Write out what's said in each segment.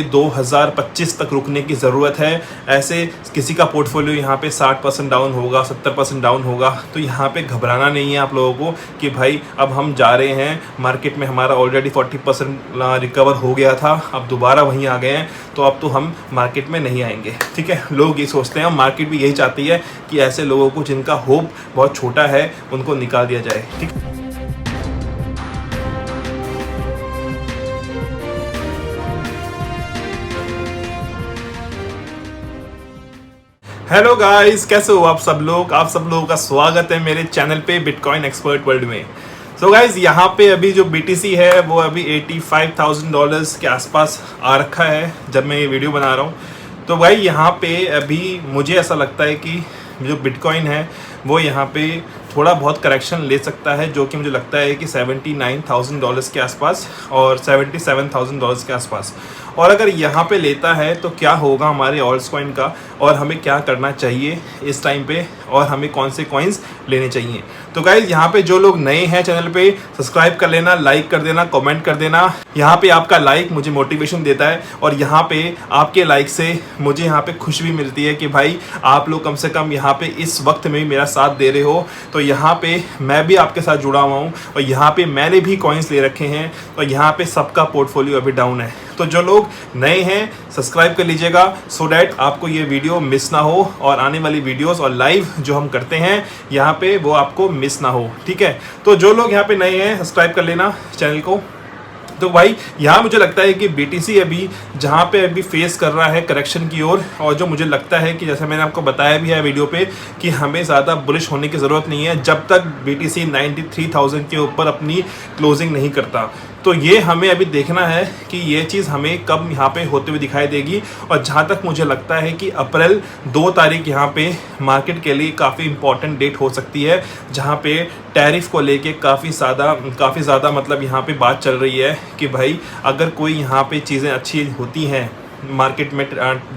2025 तक रुकने की ज़रूरत है। ऐसे किसी का पोर्टफोलियो यहाँ पे 60% डाउन होगा, 70% डाउन होगा, तो यहाँ पे घबराना नहीं है आप लोगों को कि भाई अब हम जा रहे हैं मार्केट में, हमारा ऑलरेडी 40% रिकवर हो गया था, अब दोबारा वहीं आ गए हैं, तो अब तो हम मार्केट में नहीं आएंगे। ठीक है, लोग ये सोचते हैं, मार्केट भी यही चाहती है कि ऐसे लोगों को जिनका होप बहुत छोटा है उनको निकाल दिया जाए। ठीक, हेलो गाइस, कैसे हो आप सब लोग? आप सब लोगों का स्वागत है मेरे चैनल पे बिटकॉइन एक्सपर्ट वर्ल्ड में। सो गाइस, यहाँ पे अभी जो BTC है वो अभी $85,000 के आसपास आ रखा है जब मैं ये वीडियो बना रहा हूँ। तो भाई यहाँ पे अभी मुझे ऐसा लगता है कि जो बिटकॉइन है वो यहाँ पे थोड़ा बहुत करेक्शन ले सकता है, जो कि मुझे लगता है कि $79,000 के आसपास और $77,000 के आसपास। और अगर यहाँ पे लेता है तो क्या होगा हमारे ऑल्ट्स कॉइन का, और हमें क्या करना चाहिए इस टाइम पे, और हमें कौन से कॉइन्स लेने चाहिए। तो गाइज, यहाँ पे जो लोग नए हैं चैनल पे, सब्सक्राइब कर लेना, लाइक कर देना, कमेंट कर देना। यहाँ पे आपका लाइक मुझे मोटिवेशन देता है, और यहाँ पे आपके लाइक से मुझे यहाँ पे खुशी भी मिलती है कि भाई आप लोग कम से कम यहाँ पे इस वक्त में मेरा साथ दे रहे हो। तो यहाँ पे मैं भी आपके साथ जुड़ा हुआ हूँ, और यहाँ पे मैंने भी कॉइन्स ले रखे हैं, और यहाँ पे सबका पोर्टफोलियो अभी डाउन है। तो जो लोग नए हैं सब्सक्राइब कर लीजिएगा, सो डैट आपको ये वीडियो मिस ना हो, और आने वाली वीडियोस और लाइव जो हम करते हैं यहाँ पे वो आपको मिस ना हो। ठीक है, तो जो लोग यहाँ पे नए हैं सब्सक्राइब कर लेना चैनल को। तो भाई यहाँ मुझे लगता है कि BTC अभी जहाँ पे अभी फेस कर रहा है करेक्शन की ओर, और जो मुझे लगता है कि जैसे मैंने आपको बताया भी है वीडियो पे कि हमें ज़्यादा बुलिश होने की ज़रूरत नहीं है जब तक BTC 93,000 के ऊपर अपनी क्लोजिंग नहीं करता। तो ये हमें अभी देखना है कि ये चीज़ हमें कब यहाँ पे होते हुए दिखाई देगी। और जहाँ तक मुझे लगता है कि अप्रैल 2 तारीख यहाँ पे मार्केट के लिए काफ़ी इंपॉर्टेंट डेट हो सकती है, जहाँ पे टैरिफ को लेके काफ़ी ज़्यादा मतलब यहाँ पे बात चल रही है कि भाई अगर कोई यहाँ पे चीज़ें अच्छी होती हैं मार्केट में,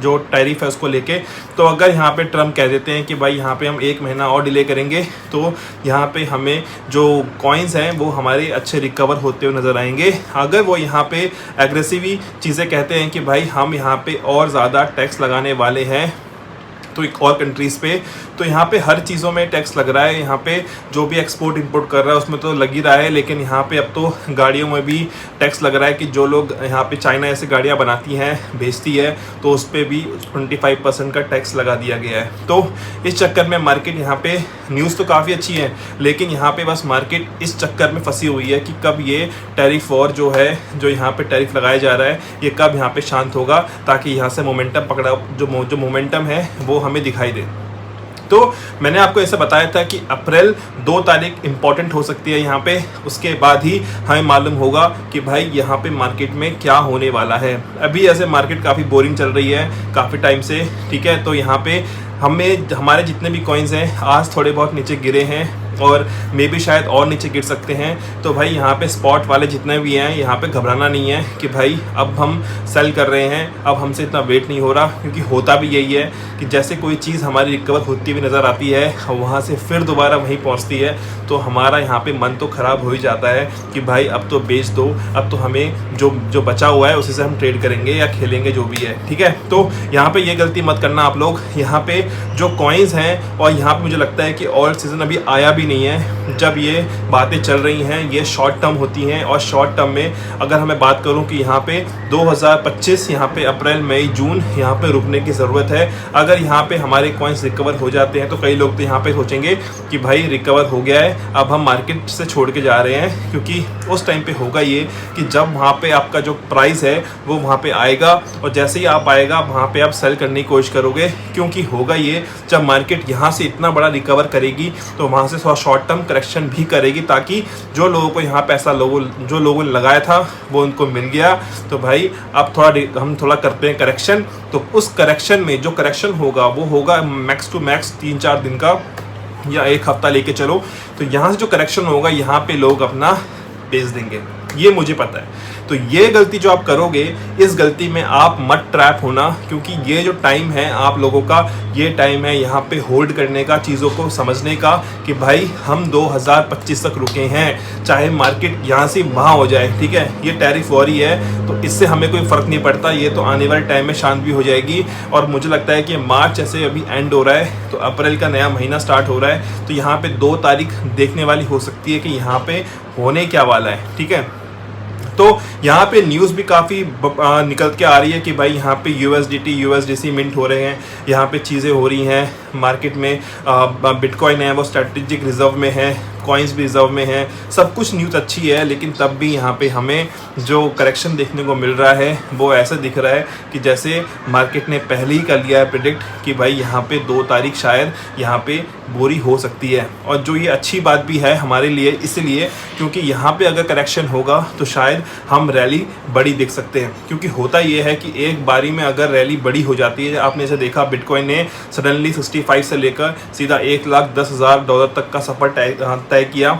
जो टैरिफ है उसको लेके, तो अगर यहाँ पे ट्रम्प कह देते हैं कि भाई यहाँ पे हम 1 महीना और डिले करेंगे, तो यहाँ पे हमें जो कॉइन्स हैं वो हमारे अच्छे रिकवर होते हुए नज़र आएंगे। अगर वो यहाँ पे एग्रेसिव चीज़ें कहते हैं कि भाई हम यहाँ पे और ज़्यादा टैक्स लगाने वाले हैं तो एक और कंट्रीज़ पे, तो यहाँ पे हर चीज़ों में टैक्स लग रहा है। यहाँ पे जो भी एक्सपोर्ट इंपोर्ट कर रहा है उसमें तो लग ही रहा है, लेकिन यहाँ पे अब तो गाड़ियों में भी टैक्स लग रहा है कि जो लोग यहाँ पे चाइना ऐसे गाड़ियाँ बनाती हैं, बेचती है, तो उस पर भी 25% का टैक्स लगा दिया गया है। तो इस चक्कर में मार्केट यहाँ पे, न्यूज़ तो काफ़ी अच्छी है, लेकिन यहाँ पे बस मार्केट इस चक्कर में फंसी हुई है कि कब ये टैरिफ वॉर जो है, जो यहाँ पे टैरिफ लगाया जा रहा है, ये कब यहाँ पे शांत होगा, ताकि यहाँ से मोमेंटम पकड़ा, जो मोमेंटम है वो हमें दिखाई दे। तो मैंने आपको ऐसा बताया था कि अप्रैल 2 तारीख इंपॉर्टेंट हो सकती है यहाँ पे, उसके बाद ही हमें मालूम होगा कि भाई यहाँ पे मार्केट में क्या होने वाला है। अभी ऐसे मार्केट काफ़ी बोरिंग चल रही है काफ़ी टाइम से। ठीक है, तो यहाँ पे हमारे जितने भी कॉइन्स हैं आज थोड़े बहुत नीचे गिरे हैं, और मे भी शायद और नीचे गिर सकते हैं। तो भाई यहाँ पे स्पॉट वाले जितने भी हैं, यहाँ पे घबराना नहीं है कि भाई अब हम सेल कर रहे हैं, अब हमसे इतना वेट नहीं हो रहा, क्योंकि होता भी यही है कि जैसे कोई चीज़ हमारी रिकवर होती हुई नज़र आती है, वहाँ से फिर दोबारा वहीं पहुँचती है, तो हमारा यहाँ पे मन तो ख़राब हो ही जाता है कि भाई अब तो बेच दो, अब तो हमें जो बचा हुआ है उसी से हम ट्रेड करेंगे या खेलेंगे जो भी है। ठीक है, तो यहाँ पे ये गलती मत करना आप लोग। यहाँ पे जो कॉइन्स हैं, और यहाँ पे मुझे लगता है कि ऑल सीज़न अभी आया भी नहीं है, जब ये बातें चल रही हैं ये शॉर्ट टर्म होती हैं, और शॉर्ट टर्म में अगर हमें बात करूं कि यहाँ पे 2025 यहाँ पे अप्रैल मई जून यहाँ पे रुकने की ज़रूरत है। अगर यहाँ पे हमारे कॉइन्स रिकवर हो जाते हैं तो कई लोग तो यहाँ पे सोचेंगे कि भाई रिकवर हो गया है, अब हम मार्केट से छोड़ के जा रहे हैं, क्योंकि उस टाइम पे होगा ये कि जब वहाँ पे आपका जो प्राइस है वो वहाँ पे आएगा, और जैसे ही आप आएगा वहाँ पे आप सेल करने की कोशिश करोगे, क्योंकि होगा ये जब मार्केट यहाँ से इतना बड़ा रिकवर करेगी तो वहाँ से थोड़ा शॉर्ट टर्म करेक्शन भी करेगी, ताकि जो लोगों को यहाँ पैसा जो लोगों ने लगाया था वो उनको मिल गया। तो भाई अब हम थोड़ा करते हैं करेक्शन, तो उस करेक्शन में जो करेक्शन होगा वो होगा मैक्स टू मैक्स 3-4 दिन का या 1 हफ्ता लेके चलो। तो यहाँ से जो करेक्शन होगा यहाँ पे लोग अपना बेच देंगे, ये मुझे पता है। तो ये गलती जो आप करोगे, इस गलती में आप मत ट्रैप होना, क्योंकि ये जो टाइम है आप लोगों का, ये टाइम है यहाँ पे होल्ड करने का, चीज़ों को समझने का कि भाई हम 2025 तक रुके हैं, चाहे मार्केट यहाँ से वहाँ हो जाए, ठीक है। ये टैरिफ वॉर है तो इससे हमें कोई फ़र्क नहीं पड़ता, ये तो आने वाले टाइम में शांत भी हो जाएगी। और मुझे लगता है कि मार्च ऐसे अभी एंड हो रहा है तो अप्रैल का नया महीना स्टार्ट हो रहा है, तो यहाँ पे 2 तारीख देखने वाली हो सकती है कि यहाँ पे होने क्या वाला है, ठीक है। तो यहाँ पे न्यूज़ भी काफ़ी निकल के आ रही है कि भाई यहाँ पे USDC मिंट हो रहे हैं, यहाँ पे चीज़ें हो रही हैं मार्केट में। बिटकॉइन है वो स्ट्रेटेजिक रिजर्व में है, कॉइन्स भी रिजर्व में है, सब कुछ न्यूज़ अच्छी है, लेकिन तब भी यहाँ पे हमें जो करेक्शन देखने को मिल रहा है वो ऐसा दिख रहा है कि जैसे मार्केट ने पहले ही कर लिया है प्रिडिक्ट कि भाई यहाँ पे 2 तारीख शायद यहाँ पे बुरी हो सकती है। और जो ये अच्छी बात भी है हमारे लिए, इसलिए क्योंकि यहाँ पे अगर करेक्शन होगा तो शायद हम रैली बड़ी देख सकते हैं, क्योंकि होता ये है कि एक बारी में अगर रैली बड़ी हो जाती है, आपने इसे देखा बिटकॉइन ने सडनली 65 से लेकर सीधा $1,10,000 तक का सफ़र तय किया,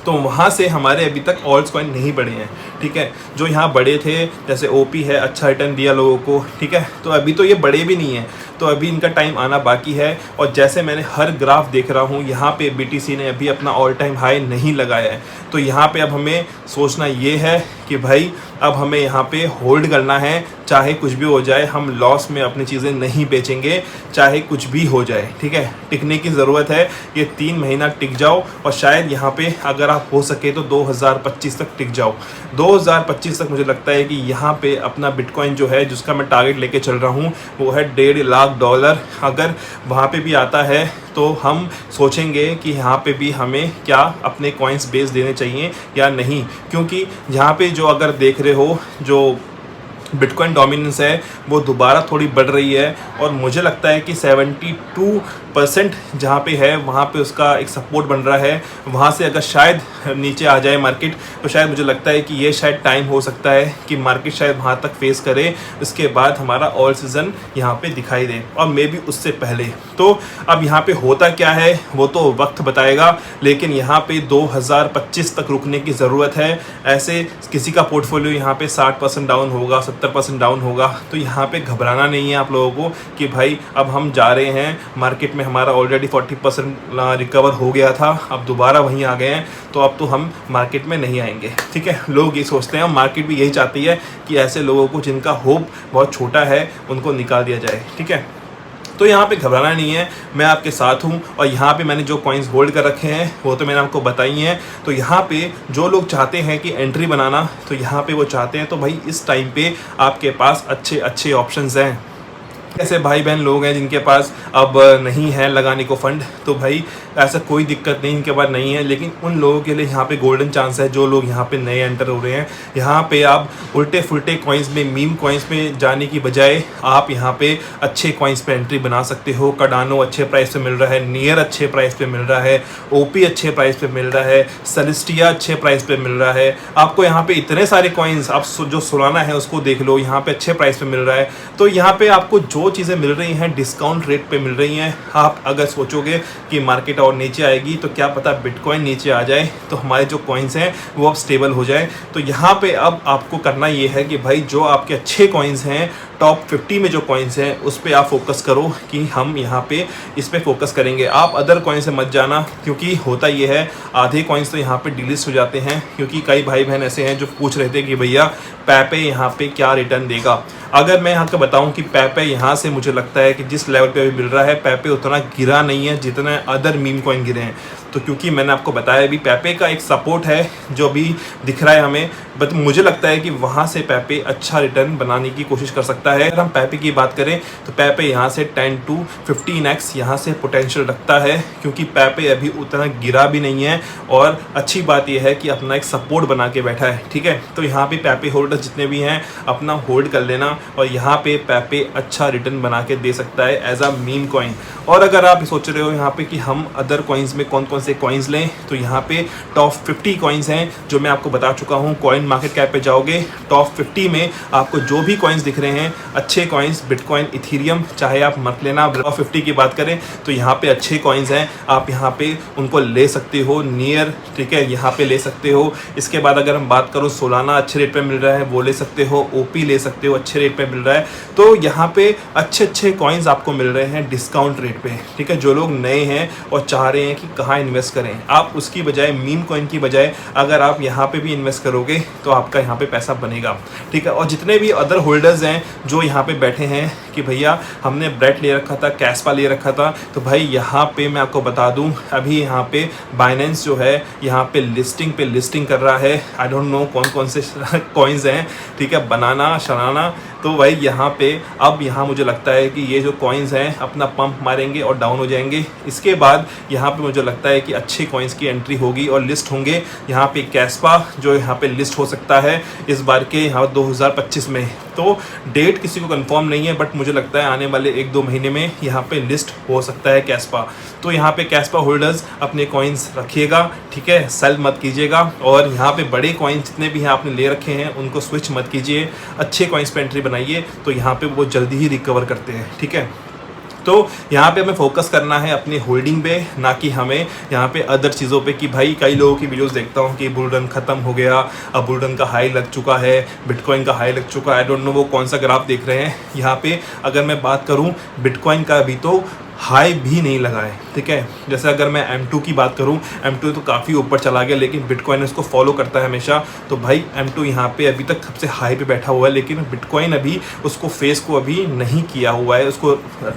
तो वहाँ से हमारे अभी तक ऑल्ट्स कॉइन नहीं बढ़े हैं, ठीक है। जो यहाँ बड़े थे जैसे OP है, अच्छा रिटर्न दिया लोगों को, ठीक है, तो अभी तो ये बड़े भी नहीं हैं, तो अभी इनका टाइम आना बाकी है। और जैसे मैंने हर ग्राफ देख रहा हूँ, यहाँ पे BTC ने अभी अपना ऑल टाइम हाई नहीं लगाया है, तो यहाँ पे अब हमें सोचना ये है कि भाई अब हमें यहाँ पे होल्ड करना है, चाहे कुछ भी हो जाए, हम लॉस में अपनी चीज़ें नहीं बेचेंगे, चाहे कुछ भी हो जाए, ठीक है। टिकने की ज़रूरत है, ये 3 महीना टिक जाओ, और शायद यहाँ पे अगर आप हो सके तो 2025 तक टिक जाओ। 2025 तक मुझे लगता है कि यहाँ पे अपना बिटकॉइन जो है, जिसका मैं टारगेट लेके चल रहा हूँ, वो है $1.5 लाख। अगर वहाँ पे भी आता है तो हम सोचेंगे कि यहाँ पे भी हमें क्या अपने कॉइन्स बेच देने चाहिए या नहीं, क्योंकि यहाँ पे जो अगर देख रहे हो जो बिटकॉइन डोमिनेंस है वो दोबारा थोड़ी बढ़ रही है, और मुझे लगता है कि 72% जहाँ पे है वहाँ पे उसका एक सपोर्ट बन रहा है। वहाँ से अगर शायद नीचे आ जाए मार्केट, तो शायद मुझे लगता है कि ये शायद टाइम हो सकता है कि मार्केट शायद वहाँ तक फेस करे, उसके बाद हमारा ऑल सीज़न यहाँ पे दिखाई दे, और मे बी उससे पहले। तो अब यहाँ पे होता क्या है वो तो वक्त बताएगा, लेकिन यहाँ पे 2025 तक रुकने की ज़रूरत है। ऐसे किसी का पोर्टफोलियो यहाँ पे 60% डाउन होगा, 70% डाउन होगा, तो यहाँ पे घबराना नहीं है आप लोगों को कि भाई अब हम जा रहे हैं मार्केट में, हमारा ऑलरेडी 40% रिकवर हो गया था, अब दोबारा वहीं आ गए हैं, तो अब तो हम मार्केट में नहीं आएंगे, ठीक है। लोग ये सोचते हैं, मार्केट भी यही चाहती है कि ऐसे लोगों को जिनका होप बहुत छोटा है उनको निकाल दिया जाए, ठीक है। तो यहाँ पे घबराना नहीं है, मैं आपके साथ हूँ। और यहाँ पे मैंने जो कॉइन्स होल्ड कर रखे हैं वो तो मैंने आपको बताई हैं। तो यहाँ पे जो लोग चाहते हैं कि एंट्री बनाना, तो यहाँ पे वो चाहते हैं, तो भाई इस टाइम पे आपके पास अच्छे अच्छे ऑप्शंस हैं। ऐसे भाई बहन लोग हैं जिनके पास अब नहीं है लगाने को फंड, तो भाई ऐसा कोई दिक्कत नहीं, इनके पास नहीं है, लेकिन उन लोगों के लिए यहाँ पे गोल्डन चांस है, जो लोग यहाँ पे नए एंटर हो रहे हैं। यहाँ पे आप उल्टे फुलटे कॉइन्स में, मीम कॉइन्स में जाने की बजाय आप यहाँ पे अच्छे कॉइन्स पे एंट्री बना सकते हो। कार्डानो अच्छे प्राइस पे मिल रहा है, नियर अच्छे प्राइस पे मिल रहा है, OP अच्छे प्राइस पे मिल रहा है, सेलेस्टिया अच्छे प्राइस पे मिल रहा है। आपको यहाँ पे इतने सारे कॉइन्स, आप जो सोलाना है उसको देख लो, यहाँ पे अच्छे प्राइस पे मिल रहा है। तो यहाँ पे आपको जो चीज़ें मिल रही हैं डिस्काउंट रेट पे मिल रही हैं। आप अगर सोचोगे कि मार्केट और नीचे आएगी तो क्या पता बिटकॉइन नीचे आ जाए, तो हमारे जो कॉइन्स हैं वो अब स्टेबल हो जाए। तो यहाँ पे अब आपको करना ये है कि भाई जो आपके अच्छे कॉइन्स हैं, टॉप 50 में जो कॉइन्स हैं उस पर आप फोकस करो कि हम यहाँ पे इस पे फोकस करेंगे। आप अदर कॉइन से मत जाना, क्योंकि होता ये है आधे कॉइन्स तो यहाँ पे डिलीट हो जाते हैं, क्योंकि कई भाई बहन ऐसे हैं जो पूछ रहे थे कि भैया पैपे यहाँ पे क्या रिटर्न देगा। अगर मैं यहाँ का बताऊँ कि पैपे यहाँ से मुझे लगता है कि जिस लेवल पे अभी मिल रहा है, पैपे उतना गिरा नहीं है जितना अदर मीम कॉइन गिरे हैं। तो क्योंकि मैंने आपको बताया अभी पैपे का एक सपोर्ट है जो अभी दिख रहा है हमें, बट मुझे लगता है कि वहाँ से पैपे अच्छा रिटर्न बनाने की कोशिश कर सकता है। अगर हम पैपे की बात करें तो पैपे यहाँ से 10 to 15x यहाँ से पोटेंशियल रखता है, क्योंकि पैपे अभी उतना गिरा भी नहीं है, और अच्छी बात यह है कि अपना एक सपोर्ट बना के बैठा है, ठीक है। तो यहाँ पे पैपे होल्डर जितने भी हैं अपना होल्ड कर लेना, और यहाँ पे पैपे अच्छा रिटर्न बना के दे सकता है एज अ मीम कॉइन। और अगर आप सोच रहे हो यहाँ पे कि हम अदर कॉइन्स में कौन कौन से कॉइन्स लें तो यहाँ पे टॉप 50 कॉइन्स हैं जो मैं आपको बता चुका हूँ। कॉइन मार्केट कैप पे जाओगे, टॉप 50 में आपको जो भी कॉइन्स दिख रहे हैं अच्छे कॉइन्स, बिटकॉइन, इथीरियम, चाहे आप मत लेना। टॉप 50 की बात करें तो यहाँ पे अच्छे कॉइन्स हैं, आप यहाँ पे उनको ले सकते हो नियर, ठीक है, यहाँ पे ले सकते हो। इसके बाद अगर हम बात करूँ सोलाना अच्छे रेट पे मिल रहा है, वो ले सकते हो। ओपी ले सकते हो, अच्छे रेट पे मिल रहा है। तो यहाँ पे अच्छे अच्छे कॉइन्स आपको मिल रहे हैं डिस्काउंट रेट पे, ठीक है। जो लोग नए हैं और चाह रहे हैं कि कहाँ इन्वेस्ट करें, आप उसकी बजाय मीम कॉइन की बजाय अगर आप यहाँ पे भी इन्वेस्ट करोगे तो आपका यहाँ पे पैसा बनेगा, ठीक है। और जितने भी अदर होल्डर्स हैं जो यहाँ पे बैठे हैं कि भैया हमने ब्रेड ले रखा था, कैस्पा ले रखा था, तो भाई यहाँ पे मैं आपको बता दूँ अभी यहाँ पे बाइनेंस जो है यहाँ पे लिस्टिंग कर रहा है। आई डोंट नो कौन कौन से कॉइन्स हैं, ठीक है, बनाना शराना। तो भाई यहाँ पे अब यहाँ मुझे लगता है कि ये जो कॉइन्स हैं अपना पंप मारेंगे और डाउन हो जाएंगे। इसके बाद यहाँ पे मुझे लगता है कि अच्छे कॉइन्स की एंट्री होगी और लिस्ट होंगे। यहाँ पे कैस्पा जो यहाँ पे लिस्ट हो सकता है इस बार के यहाँ 2025 में। तो डेट किसी को कंफर्म नहीं है, बट मुझे लगता है आने वाले 1-2 महीने में यहाँ पे लिस्ट हो सकता है कैस्पा। तो यहाँ पे कैस्पा होल्डर्स अपने कॉइन्स रखिएगा, ठीक है, सेल मत कीजिएगा। और यहाँ पे बड़े कॉइन्स जितने भी हैं आपने ले रखे हैं उनको स्विच मत कीजिए, अच्छे कॉइन्स पे एंट्री बनाइए, तो यहाँ पे वो जल्दी ही रिकवर करते हैं, ठीक है। तो यहाँ पे हमें फोकस करना है अपनी होल्डिंग पे, ना कि हमें यहाँ पे अदर चीज़ों पे। कि भाई कई लोगों की वीडियोस देखता हूँ कि बुल रन खत्म हो गया, अब बुल रन का हाई लग चुका है, बिटकॉइन का हाई लग चुका है। आई डोंट नो वो कौन सा ग्राफ देख रहे हैं। यहाँ पे अगर मैं बात करूँ बिटकॉइन का अभी तो हाई भी नहीं लगा है, ठीक है। जैसे अगर मैं M2 की बात करूं, M2 तो काफ़ी ऊपर चला गया, लेकिन बिटकॉइन उसको फॉलो करता है हमेशा। तो भाई M2 यहाँ पे अभी तक सबसे हाई पे बैठा हुआ है, लेकिन बिटकॉइन अभी उसको फेस को अभी नहीं किया हुआ है, उसको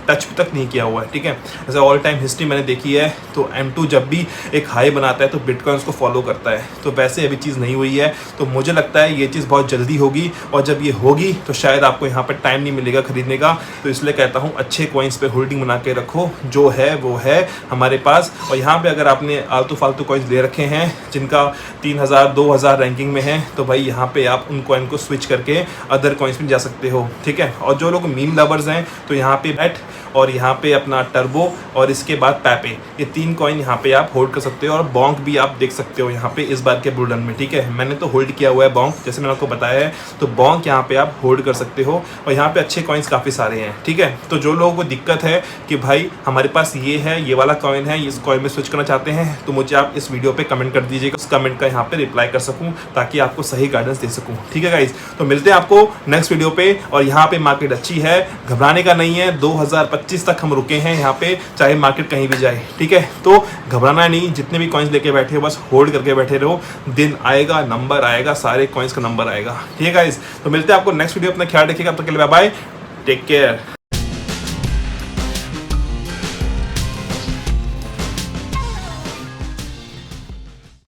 टच तक नहीं किया हुआ है, ठीक है। जैसे ऑल टाइम हिस्ट्री मैंने देखी है तो M2 जब भी एक हाई बनाता है तो बिटकॉइन उसको फॉलो करता है। तो वैसे अभी चीज़ नहीं हुई है, तो मुझे लगता है ये चीज़ बहुत जल्दी होगी। और जब ये होगी तो शायद आपको यहाँ पर टाइम नहीं मिलेगा खरीदने का। तो इसलिए कहता हूँ अच्छे कॉइन्स पे होल्डिंग बना के रखो, जो है वो है हमारे पास। और यहाँ पे अगर आपने आलतू फालतू कॉइन्स ले रखे हैं जिनका 3000 2000 रैंकिंग में है, तो भाई यहाँ पे आप उन कॉइन को स्विच करके अदर कॉइन्स में जा सकते हो, ठीक है। और जो लोग मीम लवर्स हैं तो यहाँ पे बैट और यहाँ पे अपना टर्बो और इसके बाद पैपे, ये 3 कॉइन यहाँ पे आप होल्ड कर सकते हो। और बॉन्क भी आप देख सकते हो यहाँ पे इस बार के बुल रन में, ठीक है। मैंने तो होल्ड किया हुआ है बॉन्क, जैसे मैंने आपको बताया है। तो बॉन्क यहाँ पे आप होल्ड कर सकते हो और यहाँ पे अच्छे कॉइन्स काफ़ी सारे हैं, ठीक है। तो जो लोगों को दिक्कत है कि भाई हमारे पास ये है, ये वाला कॉइन है, इस कॉइन में स्विच करना चाहते हैं, तो मुझे आप इस वीडियो पे कमेंट कर दीजिएगा, उस कमेंट का यहाँ पे रिप्लाई कर सकूँ ताकि आपको सही गाइडेंस दे सकूँ, ठीक है गाइज। तो मिलते हैं आपको नेक्स्ट वीडियो पे। और यहाँ पे मार्केट अच्छी है, घबराने का नहीं है। 2025 तक हम रुके हैं यहाँ पे, चाहे मार्केट कहीं भी जाए, ठीक है। तो घबराना नहीं, जितने भी कॉइन्स लेके बैठे हो बस होल्ड करके बैठे रहो। दिन आएगा, नंबर आएगा, सारे कॉइन्स का नंबर आएगा, ठीक है गाइज। तो मिलते हैं आपको नेक्स्ट वीडियो। अपना ख्याल रखिएगा, तब तक के लिए बाय बाय, टेक केयर।